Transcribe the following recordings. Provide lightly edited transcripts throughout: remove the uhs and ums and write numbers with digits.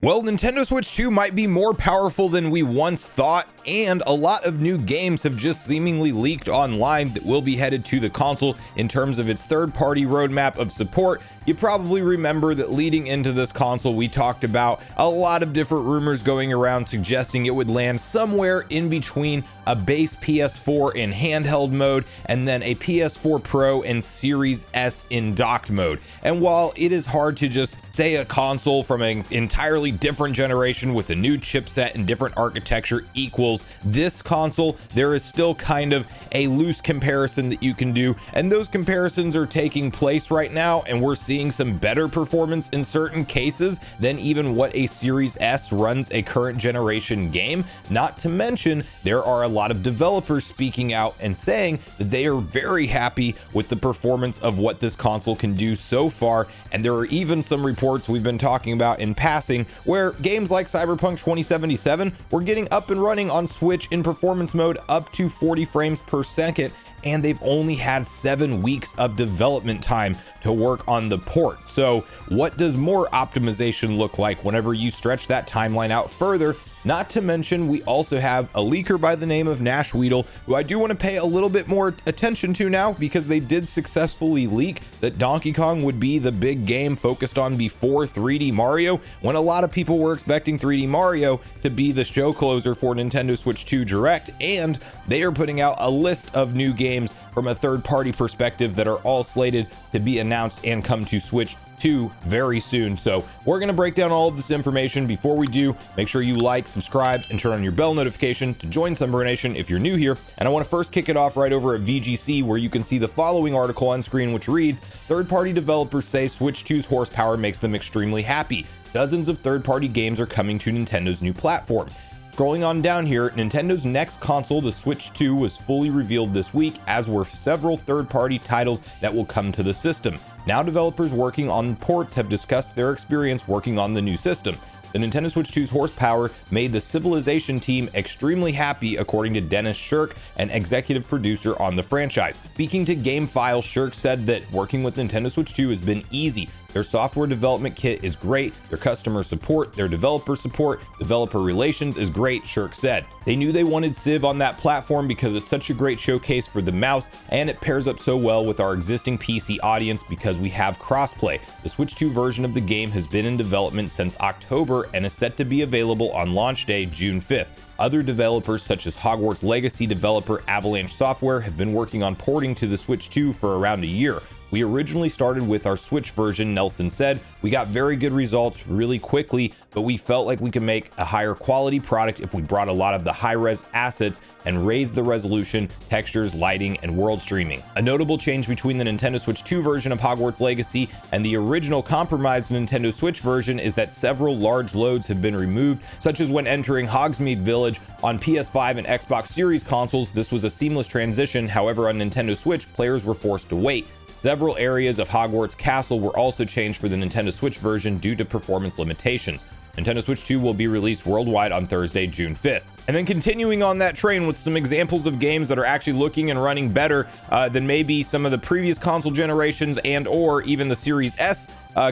Well, Nintendo Switch 2 might be more powerful than we once thought, and a lot of new games have just seemingly leaked online that will be headed to the console. In terms of its third-party roadmap of support, you probably remember that leading into this console, we talked about a lot of different rumors going around suggesting it would land somewhere in between a base PS4 in handheld mode and then a PS4 Pro and Series S in docked mode. And while it is hard to just say a console from an entirely different generation with a new chipset and different architecture equals this console, there is still kind of a loose comparison that you can do, and those comparisons are taking place right now, and we're seeing some better performance in certain cases than even what a Series S runs a current generation game. Not to mention, there are a lot of developers speaking out and saying that they are very happy with the performance of what this console can do so far, and there are even some reports we've been talking about in passing where games like Cyberpunk 2077 were getting up and running on Switch in performance mode up to 40 frames per second, and they've only had 7 weeks of development time to work on the port. So what does more optimization look like whenever you stretch that timeline out further? Not to mention, we also have a leaker by the name of Nash Weedle, who I do want to pay a little bit more attention to now, because they did successfully leak that Donkey Kong would be the big game focused on before 3D Mario, when a lot of people were expecting 3D Mario to be the show closer for Nintendo Switch 2 Direct, and they are putting out a list of new games from a third-party perspective that are all slated to be announced and come to Switch 2 very soon. So we're going to break down all of this information. Before we do, make sure you like, subscribe, and turn on your bell notification to join Sunbro Nation if you're new here. And I want to first kick it off right over at VGC, where you can see the following article on screen, which reads, third-party developers say Switch 2's horsepower makes them extremely happy. Dozens of third-party games are coming to Nintendo's new platform. Scrolling on down here, Nintendo's next console, the Switch 2, was fully revealed this week, as were several third-party titles that will come to the system. Now developers working on ports have discussed their experience working on the new system. The Nintendo Switch 2's horsepower made the Civilization team extremely happy, according to Dennis Shirk, an executive producer on the franchise. Speaking to GameFile, Shirk said that working with Nintendo Switch 2 has been easy. Their software development kit is great, their customer support, their developer support, developer relations is great, Shirk said. They knew they wanted Civ on that platform because it's such a great showcase for the mouse, and it pairs up so well with our existing PC audience because we have crossplay. The Switch 2 version of the game has been in development since October and is set to be available on launch day, June 5th. Other developers such as Hogwarts Legacy developer Avalanche Software have been working on porting to the Switch 2 for around a year. We originally started with our Switch version, Nelson said. We got very good results really quickly, but we felt like we could make a higher quality product if we brought a lot of the high-res assets and raised the resolution, textures, lighting, and world streaming. A notable change between the Nintendo Switch 2 version of Hogwarts Legacy and the original compromised Nintendo Switch version is that several large loads have been removed, such as when entering Hogsmeade Village on PS5 and Xbox Series consoles. This was a seamless transition. However, on Nintendo Switch, players were forced to wait. Several areas of Hogwarts Castle were also changed for the Nintendo Switch version due to performance limitations. Nintendo Switch 2 will be released worldwide on Thursday, June 5th. And then continuing on that train with some examples of games that are actually looking and running better than maybe some of the previous console generations and or even the Series S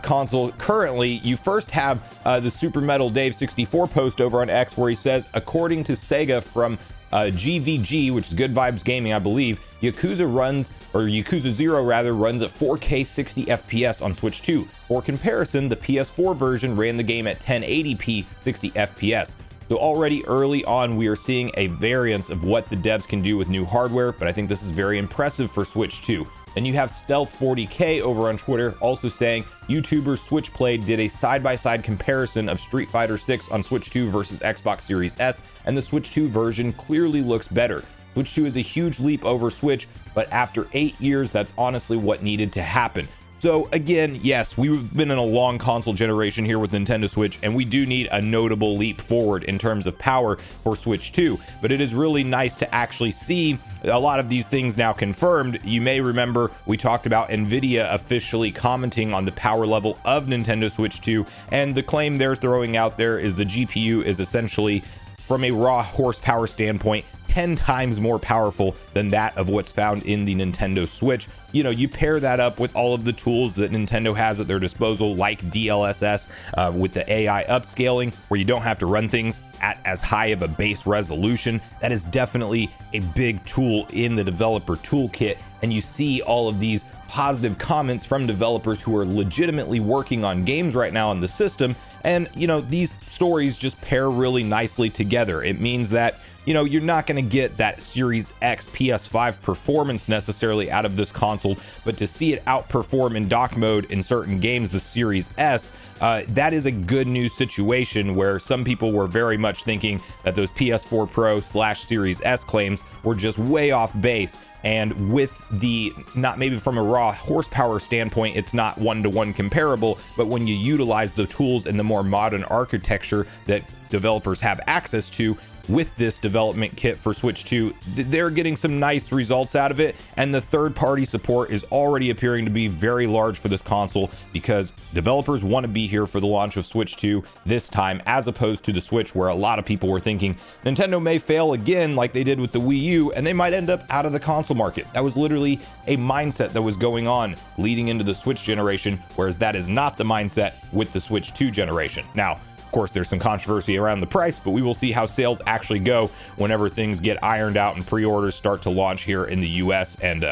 console currently, you first have the Super Metal Dave 64 post over on X, where he says, according to Sega from GVG, which is Good Vibes Gaming, I believe, Yakuza 0 runs at 4K 60 FPS on Switch 2. For comparison, the PS4 version ran the game at 1080p 60 FPS. So already early on, we are seeing a variance of what the devs can do with new hardware, but I think this is very impressive for Switch 2. Then you have Stealth 40K over on Twitter also saying YouTuber Switchplay did a side-by-side comparison of Street Fighter 6 on Switch 2 versus Xbox Series S, and the Switch 2 version clearly looks better. Switch 2 is a huge leap over Switch, but after 8 years, that's honestly what needed to happen. So again, yes, we've been in a long console generation here with Nintendo Switch, and we do need a notable leap forward in terms of power for Switch 2, but it is really nice to actually see a lot of these things now confirmed. You may remember we talked about Nvidia officially commenting on the power level of Nintendo Switch 2, and the claim they're throwing out there is the GPU is essentially, from a raw horsepower standpoint, 10 times more powerful than that of what's found in the Nintendo Switch. You know, you pair that up with all of the tools that Nintendo has at their disposal, like DLSS, with the AI upscaling, where you don't have to run things at as high of a base resolution. That is definitely a big tool in the developer toolkit. And you see all of these positive comments from developers who are legitimately working on games right now on the system. And, you know, these stories just pair really nicely together. It means that, you know, you're not going to get that Series X PS5 performance necessarily out of this console, but to see it outperform in dock mode in certain games, the Series S, that is a good news situation, where some people were very much thinking that those PS4 Pro / Series S claims were just way off base. And with the, not maybe from a raw horsepower standpoint, it's not one-to-one comparable, but when you utilize the tools and the more modern architecture that developers have access to with this development kit for Switch 2, they're getting some nice results out of it. And the third-party support is already appearing to be very large for this console, because developers want to be here for the launch of Switch 2 this time, as opposed to the Switch, where a lot of people were thinking Nintendo may fail again like they did with the Wii U, and they might end up out of the console market. That was literally a mindset that was going on leading into the Switch generation, whereas that is not the mindset with the Switch 2 generation. Now, of course, there's some controversy around the price, but we will see how sales actually go whenever things get ironed out and pre-orders start to launch here in the US. And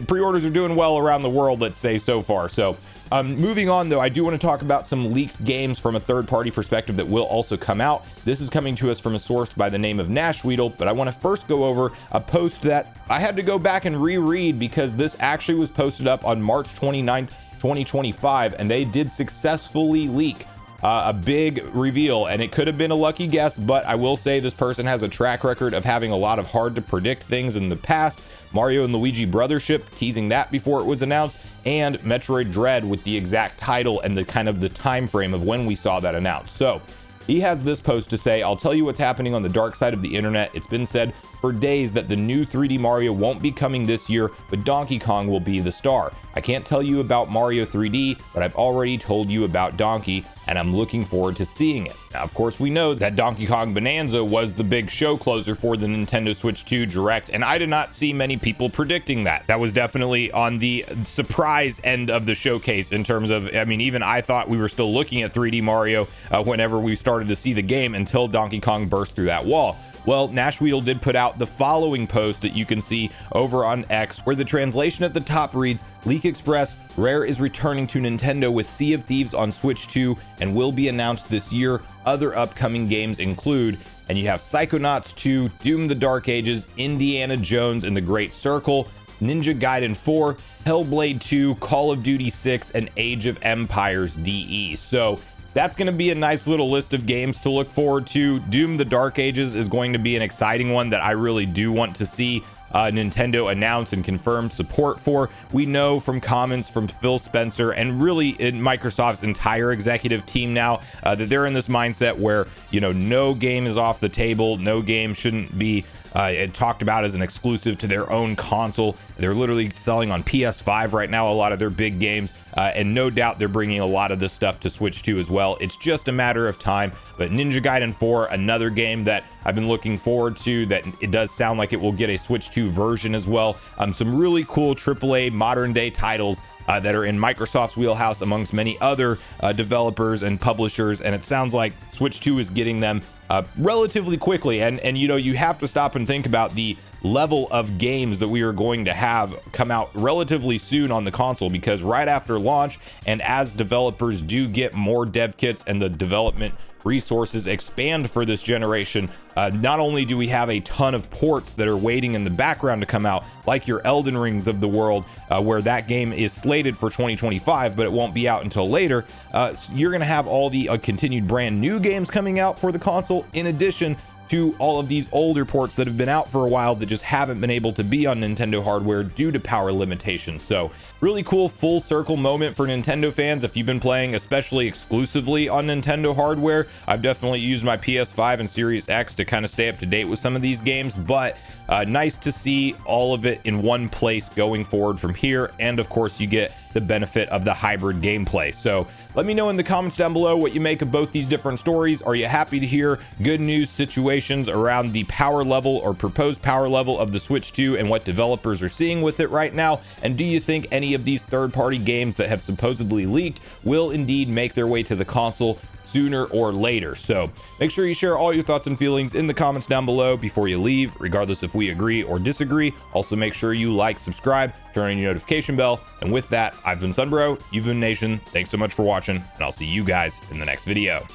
pre-orders are doing well around the world, let's say, so far. So moving on, though, I do want to talk about some leaked games from a third-party perspective that will also come out. This is coming to us from a source by the name of Nashweedle, but I want to first go over a post that I had to go back and reread, because this actually was posted up on March 29th, 2025, and they did successfully leak a big reveal, and it could have been a lucky guess, but I will say this person has a track record of having a lot of hard to predict things in the past. Mario and Luigi Brothership, teasing that before it was announced, and Metroid Dread with the exact title and the kind of the time frame of when we saw that announced. So he has this post to say, "I'll tell you what's happening on the dark side of the internet. It's been said for days that the new 3D Mario won't be coming this year, but Donkey Kong will be the star. I can't tell you about Mario 3D, but I've already told you about Donkey, and I'm looking forward to seeing it." Now, of course, we know that Donkey Kong Bonanza was the big show closer for the Nintendo Switch 2 Direct, and I did not see many people predicting that. That was definitely on the surprise end of the showcase in terms of, I mean, even I thought we were still looking at 3D Mario whenever we started to see the game, until Donkey Kong burst through that wall. Well, Nashweedle did put out the following post that you can see over on X, where the translation at the top reads, "Leak Express, Rare is returning to Nintendo with Sea of Thieves on Switch 2 and will be announced this year. Other upcoming games include," and you have Psychonauts 2, Doom the Dark Ages, Indiana Jones and the Great Circle, Ninja Gaiden 4, Hellblade 2, Call of Duty 6, and Age of Empires DE. So that's going to be a nice little list of games to look forward to. Doom the Dark Ages is going to be an exciting one that I really do want to see Nintendo announce and confirm support for. We know from comments from Phil Spencer and really in Microsoft's entire executive team now that they're in this mindset where, you know, no game is off the table. No game shouldn't be talked about as an exclusive to their own console. They're literally selling on PS5 right now, a lot of their big games, and no doubt they're bringing a lot of this stuff to Switch 2 as well. It's just a matter of time. But Ninja Gaiden 4, another game that I've been looking forward to, that it does sound like it will get a Switch 2 version as well. Some really cool AAA modern day titles that are in Microsoft's wheelhouse amongst many other developers and publishers, and it sounds like Switch 2 is getting them relatively quickly. And you know, you have to stop and think about the level of games that we are going to have come out relatively soon on the console, because right after launch, and as developers do get more dev kits and the development resources expand for this generation, not only do we have a ton of ports that are waiting in the background to come out, like your Elden Rings of the world, where that game is slated for 2025, but it won't be out until later. So you're going to have all the continued brand new games coming out for the console, in addition to all of these older ports that have been out for a while that just haven't been able to be on Nintendo hardware due to power limitations. So really cool full circle moment for Nintendo fans. If you've been playing especially exclusively on Nintendo hardware, I've definitely used my PS5 and Series X to kind of stay up to date with some of these games, but nice to see all of it in one place going forward from here. And of course, you get the benefit of the hybrid gameplay. So let me know in the comments down below what you make of both these different stories. Are you happy to hear good news situations around the power level or proposed power level of the Switch 2 and what developers are seeing with it right now? And do you think any of these third-party games that have supposedly leaked will indeed make their way to the console sooner or later? So make sure you share all your thoughts and feelings in the comments down below before you leave, regardless if we agree or disagree. Also, make sure you like, subscribe, turn on your notification bell. And with that, I've been Sunbro, you've been Nation. Thanks so much for watching, and I'll see you guys in the next video.